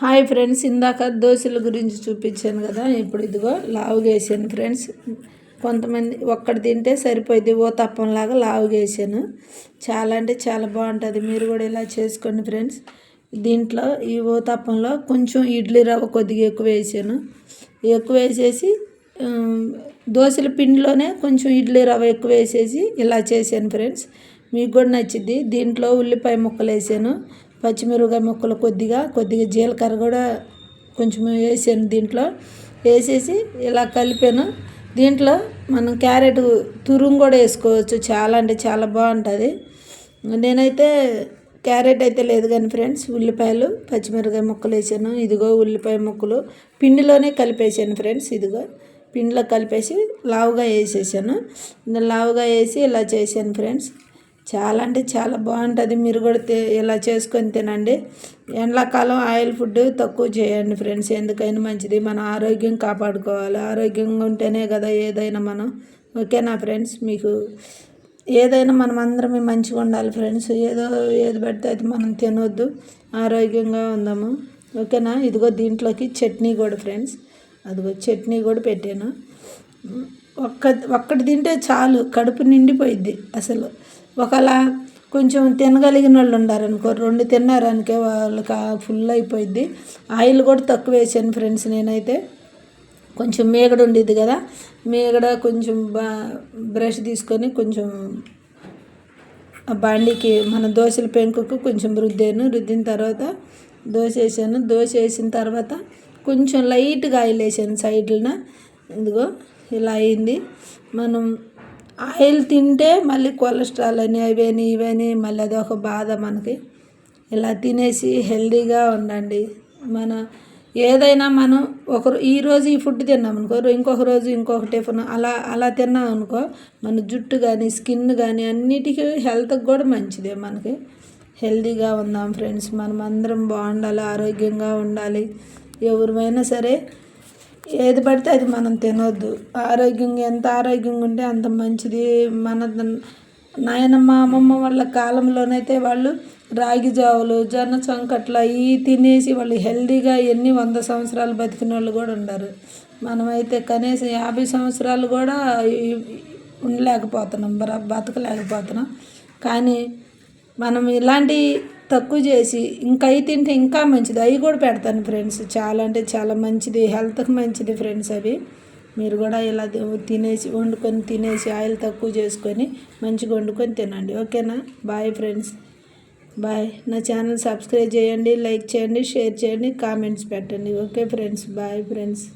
Hi friends, ఇందాక దోశల గురించి చూపించాను కదా. ఇప్పుడు ఇదిగో లావుగా వేసాను ఫ్రెండ్స్. కొంతమంది ఒక్కటి తింటే సరిపోయింది, ఊతప్పంలాగా లావుగా వేసాను. చాలా అంటే చాలా బాగుంటుంది. మీరు కూడా ఇలా చేసుకోండి ఫ్రెండ్స్. దీంట్లో ఈ ఊతప్పంలో కొంచెం ఇడ్లీ రవ్వ కొద్దిగా ఎక్కువ వేసాను. ఎక్కువ వేసేసి దోశల పిండిలోనే కొంచెం ఇడ్లీ రవ్వ ఎక్కువ వేసేసి ఇలా చేశాను ఫ్రెండ్స్. మీకు కూడా నచ్చింది. దీంట్లో ఉల్లిపాయ ముక్కలు వేసాను, పచ్చిమిరపకాయ ముక్కలు కొద్దిగా జీలకర్ర కూడా కొంచెం వేసాను. దీంట్లో వేసేసి ఇలా కలిపాను. దీంట్లో మనం క్యారెట్ తురుము కూడా వేసుకోవచ్చు. చాలా అంటే చాలా బాగుంటుంది. నేనైతే క్యారెట్ అయితే లేదు కానీ ఫ్రెండ్స్, ఉల్లిపాయలు పచ్చిమిరపకాయ ముక్కలు వేసాను. ఇదిగో ఉల్లిపాయ ముక్కలు పిండిలోనే కలిపేసాను ఫ్రెండ్స్. ఇదిగో పిండిలో కలిపేసి లావుగా వేసేసాను. లావుగా వేసి ఇలా చేశాను ఫ్రెండ్స్. చాలా అంటే చాలా బాగుంటుంది. మీరు కూడా ఇలా చేసుకొని తినండి. ఎండాకాలం ఆయిల్ ఫుడ్ తక్కువ చేయండి ఫ్రెండ్స్. ఎందుకైనా మంచిది. మన ఆరోగ్యం కాపాడుకోవాలి. ఆరోగ్యంగా ఉంటేనే కదా ఏదైనా మనం. ఓకేనా ఫ్రెండ్స్? మీకు ఏదైనా మనం అందరం మంచిగా ఉండాలి ఫ్రెండ్స్. ఏది పడితే అది మనం తినొద్దు. ఆరోగ్యంగా ఉందాము. ఓకేనా? ఇదిగో దీంట్లోకి చట్నీ కూడా ఫ్రెండ్స్. అదిగో చట్నీ కూడా పెట్టాను. ఒక్కటి తింటే చాలు, కడుపు నిండిపోయిద్ది అసలు. ఒకవేళ కొంచెం తినగలిగిన వాళ్ళు ఉండారనుకో, 2 తిన్నారనుకో వాళ్ళకి ఫుల్ అయిపోయిద్ది. ఆయిల్ కూడా తక్కువ వేసాను ఫ్రెండ్స్. నేనైతే కొంచెం మీగడ ఉండేది కదా, మీగడ కొంచెం బ్రష్ తీసుకొని కొంచెం బండికి మన దోశల పెంకుకు కొంచెం రుద్దిన తర్వాత దోశ వేసాను. దోశ వేసిన తర్వాత కొంచెం లైట్గా ఆయిల్ వేసాను సైడ్లన. ఇదిగో ఇలా అయింది. మనం ఆయిల్ తింటే మళ్ళీ కొలెస్ట్రాల్ అని అవని ఇవని మళ్ళీ అదొక బాధ మనకి. ఇలా తినేసి హెల్దీగా ఉండండి. మన ఏదైనా మనం ఈరోజు ఈ ఫుడ్ తిన్నాం అనుకో, ఇంకొక రోజు ఇంకొక టిఫిన్ అలా తిన్నాం అనుకో, మన జుట్టు కానీ స్కిన్ కానీ అన్నిటికీ హెల్త్కి కూడా మంచిదే. మనకి హెల్దీగా ఉందాం ఫ్రెండ్స్. మనం అందరం బాగుండాలి, ఆరోగ్యంగా ఉండాలి. ఎవరిమైనా సరే ఏది పడితే అది మనం తినొద్దు. ఆరోగ్యంగా ఎంత ఆరోగ్యంగా ఉంటే అంత మంచిది. మన నాయనమ్మ అమ్మమ్మ వాళ్ళ కాలంలోనైతే వాళ్ళు రాగి జావులు జొన్న చంకట్లు అవి తినేసి వాళ్ళు హెల్దీగా ఎన్ని 100 సంవత్సరాలు బతికిన వాళ్ళు కూడా ఉన్నారు. మనమైతే కనీసం 50 సంవత్సరాలు కూడా ఉండలేకపోతున్నాం, బతకలేకపోతున్నాం. కానీ మనం ఇలాంటి తక్కువ చేసి ఇంకా అవి తింటే ఇంకా మంచిది. అవి కూడా పెడతాను ఫ్రెండ్స్. చాలా అంటే చాలా మంచిది, హెల్త్కి మంచిది ఫ్రెండ్స్ అవి. మీరు కూడా ఇలా వండుకొని తినేసి ఆయిల్ తక్కువ చేసుకొని మంచిగా వండుకొని తినండి. ఓకేనా? Bye friends, bye. నా ఛానల్ సబ్స్క్రైబ్ చేయండి, లైక్ చేయండి, షేర్ చేయండి, కామెంట్స్ పెట్టండి. Okay friends, bye friends.